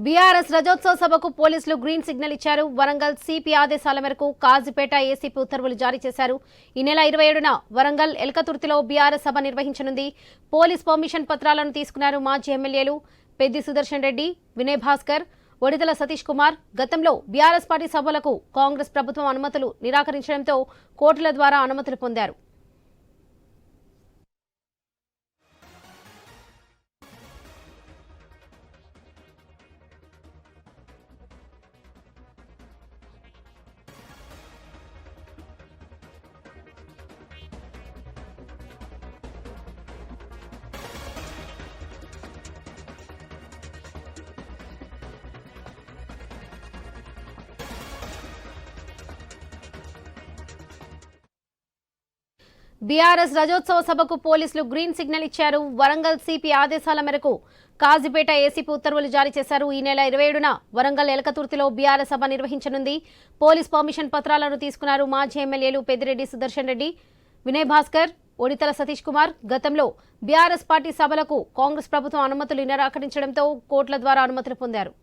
BRS రజోత్సవ సభకు పోలీసులు green signal ఇచ్చారు. వరంగల్ సిపి ఆదేశాల మేరకు కాజీపేట ఏసీపీ ఉత్తర్వులు జారీ చేశారు. ఈ నెల 27న వరంగల్ ఎల్కతుర్తిలో బీఆర్ఎస్ సభ నిర్వహించనుంది. పోలీస్ పర్మిషన్ పత్రాలను తీసుకున్నారు మాజీ ఎమ్మెల్యేలు పెద్ది సుదర్శన్ రెడ్డి, వినయ్ భాస్కర్, ఒడిదల సతీష్ కుమార్. గతంలో బీఆర్ఎస్ పార్టీ సభలకు కాంగ్రెస్ ప్రభుత్వం అనుమతులు నిరాకరించడంతో కోర్టుల ద్వారా అనుమతులు పొందారు. బీఆర్ఎస్ రజోత్సవ సభకు పోలీసులు గ్రీన్ సిగ్నల్ ఇచ్చారు. వరంగల్ సిపి ఆదేశాల మేరకు కాజీపేట ఏసీపీ ఉత్తర్వులు జారీ చేశారు. ఈ నెల 27న వరంగల్ ఎలకతుర్తిలో బీఆర్ఎస్ సభ నిర్వహించనుంది. పోలీస్ పర్మిషన్ పత్రాలను తీసుకున్నారు మాజీ ఎమ్మెల్యేలు పెద్దిరెడ్డి సుదర్శన్ రెడ్డి, వినయ్ భాస్కర్, ఒడితల సతీష్ కుమార్. గతంలో బీఆర్ఎస్ పార్టీ సభలకు కాంగ్రెస్ ప్రభుత్వం అనుమతులు నిరాకరించడంతో కోర్టుల ద్వారా అనుమతులు పొందారు.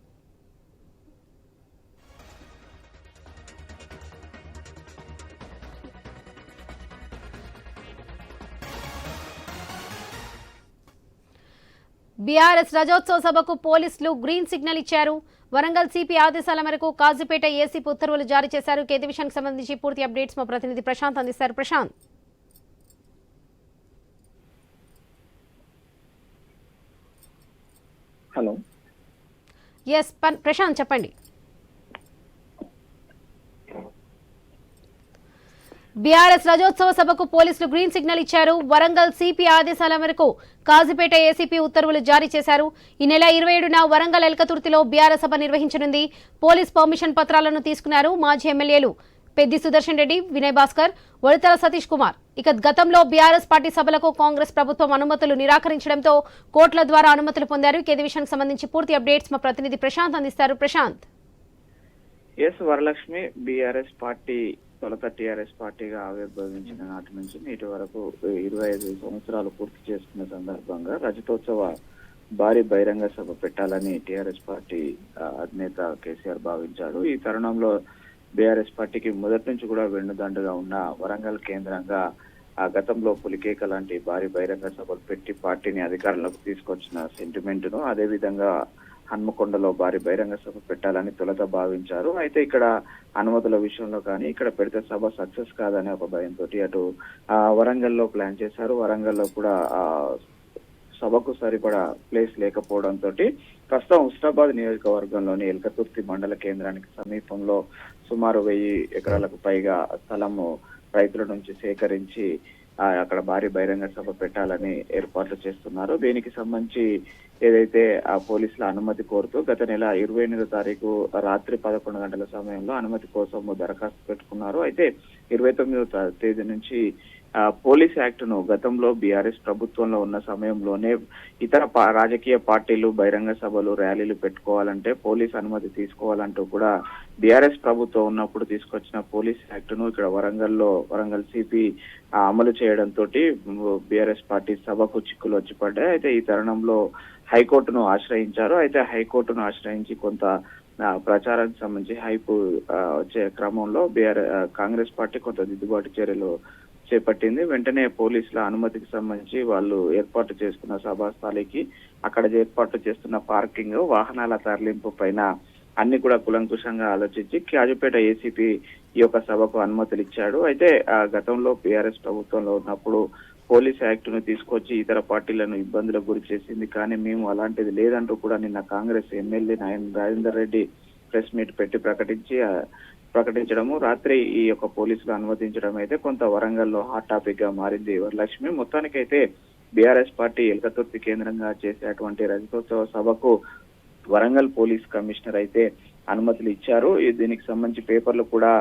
బీఆర్ఎస్ రజోత్సవ సభకు పోలీసులు గ్రీన్ సిగ్నల్ ఇచ్చారు. వరంగల్ సిపి ఆదేశాల మేరకు కాజీపేట ఏసీపీ ఉత్తర్వులు జారీ చేశారు. ఇదే విషయానికి సంబంధించి పూర్తి అప్డేట్స్ మా ప్రతినిధి ప్రశాంత్ అందిస్తారు. ప్రశాంత్. హలో. ఎస్ ప్రశాంత్, చెప్పండి. బీఆర్ఎస్ రజోత్సవ సభకు పోలీసులు గ్రీన్ సిగ్నల్ ఇచ్చారు. వరంగల్ సిపి ఆదేశాల మేరకు కాజీపేట ఏసీపీ ఉత్తర్వులు జారీ చేశారు. ఈ నెల 27న వరంగల్ ఎల్కతుర్తిలో బీఆర్ఎస్ సభ నిర్వహించనుంది. పోలీస్ పర్మిషన్ పత్రాలను తీసుకున్నారు మాజీ ఎమ్మెల్యేలు పెద్ది సుదర్శన్ రెడ్డి, వినయ్ భాస్కర్, ఒడితల సతీష్ కుమార్. ఇక గతంలో బీఆర్ఎస్ పార్టీ సభలకు కాంగ్రెస్ ప్రభుత్వం అనుమతులు నిరాకరించడంతో కోర్టుల ద్వారా అనుమతులు పొందారు. ఇదే విషయానికి సంబంధించి పూర్తి అప్డేట్స్ మా ప్రతినిధి ప్రశాంత్ అందిస్తారు. ప్రశాంత్. వరలక్ష్మి, బీఆర్ఎస్ పార్టీ తొలత టీఆర్ఎస్ పార్టీగా ఆవిర్భవించిన నాటి నుంచి నేటి వరకు 25 సంవత్సరాలు పూర్తి చేసుకున్న సందర్భంగా రజతోత్సవ భారీ బహిరంగ సభ పెట్టాలని టీఆర్ఎస్ పార్టీ అధినేత కేసీఆర్ భావించాడు. ఈ తరుణంలో బీఆర్ఎస్ పార్టీకి మొదటి నుంచి కూడా వెన్నుదండుగా ఉన్న వరంగల్ కేంద్రంగా గతంలో పులికేక లాంటి భారీ బహిరంగ సభలు పెట్టి పార్టీని అధికారంలోకి తీసుకొచ్చిన సెంటిమెంట్ ను అదేవిధంగా హన్మకొండలో భారీ బహిరంగ సభ పెట్టాలని తొలుత భావించారు. అయితే ఇక్కడ అనుమతుల విషయంలో కానీ ఇక్కడ పెడితే సభ సక్సెస్ కాదనే ఒక భయంతో అటు వరంగల్లో ప్లాన్ చేశారు. వరంగల్లో కూడా సభకు సరిపడా ప్లేస్ లేకపోవడంతో ప్రస్తుతం హుస్నాబాద్ నియోజకవర్గంలోని ఎల్కతుర్తి మండల కేంద్రానికి సమీపంలో సుమారు 1000 ఎకరాలకు పైగా స్థలము రైతుల నుంచి సేకరించి అక్కడ భారీ బహిరంగ సభ పెట్టాలని ఏర్పాట్లు చేస్తున్నారు. దీనికి సంబంధించి ఏదైతే ఆ పోలీసుల అనుమతి కోరుతూ గత నెల 28వ తారీఖు రాత్రి 11 గంటల సమయంలో అనుమతి కోసం దరఖాస్తు పెట్టుకున్నారు. అయితే 29వ తేదీ నుంచి పోలీస్ యాక్ట్ ను గతంలో బీఆర్ఎస్ ప్రభుత్వంలో ఉన్న సమయంలోనే ఇతర రాజకీయ పార్టీలు బహిరంగ సభలు ర్యాలీలు పెట్టుకోవాలంటే పోలీస్ అనుమతి తీసుకోవాలంటూ కూడా బీఆర్ఎస్ ప్రభుత్వం ఉన్నప్పుడు తీసుకొచ్చిన పోలీస్ యాక్ట్ ను ఇక్కడ వరంగల్ సిపి అమలు చేయడంతో బీఆర్ఎస్ పార్టీ సభకు చిక్కులు వచ్చి పడ్డాయి. అయితే ఈ తరుణంలో హైకోర్టును ఆశ్రయించారు. అయితే హైకోర్టును ఆశ్రయించి కొంత ప్రచారానికి సంబంధించి హైపు వచ్చే క్రమంలో కాంగ్రెస్ పార్టీ కొంత దిద్దుబాటు చర్యలు చేపట్టింది. వెంటనే పోలీసుల అనుమతికి సంబంధించి వాళ్ళు ఏర్పాటు చేసుకున్న సభాస్థలికి అక్కడ ఏర్పాటు చేస్తున్న పార్కింగ్, వాహనాల తరలింపు పైన అన్ని కూడా కులంకుశంగా ఆలోచించి కాజీపేట ఏసీపీ ఈ యొక్క సభకు అనుమతులు ఇచ్చాడు. అయితే గతంలో బీఆర్ఎస్ ప్రభుత్వంలో ఉన్నప్పుడు పోలీస్ యాక్ట్ ను తీసుకొచ్చి ఇతర పార్టీలను ఇబ్బందులకు గురి చేసింది. కానీ మేము అలాంటిది లేదంటూ కూడా నిన్న Congress MLA Rajender Reddy press meet పెట్టి ప్రకటించడము, రాత్రి ఈ యొక్క పోలీసులు అనుమతించడం అయితే కొంత వరంగల్లో హాట్ టాపిక్ గా మారింది. వరలక్ష్మి, మొత్తానికైతే బీఆర్ఎస్ పార్టీ ఎల్కతుర్తి కేంద్రంగా చేసేటువంటి రజతోత్సవ సభకు వరంగల్ పోలీస్ కమిషనర్ అయితే అనుమతులు ఇచ్చారు. దీనికి సంబంధించి పేపర్లు కూడా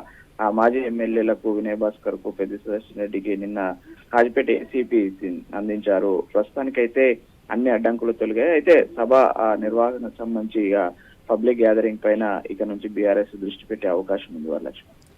మాజీ ఎమ్మెల్యేలకు వినయ్ భాస్కర్ కు, పెద్ది సుదర్శన్ రెడ్డికి నిన్న కాజీపేట ఏసీపీ అందించారు. ప్రస్తుతానికైతే అన్ని అడ్డంకులు తొలగాయి. అయితే సభ నిర్వహణకు సంబంధించి పబ్లిక్ గ్యాదరింగ్ పైన ఇక నుంచి బీఆర్ఎస్ దృష్టి పెట్టే అవకాశం ఉంది. వరలక్ష్మి.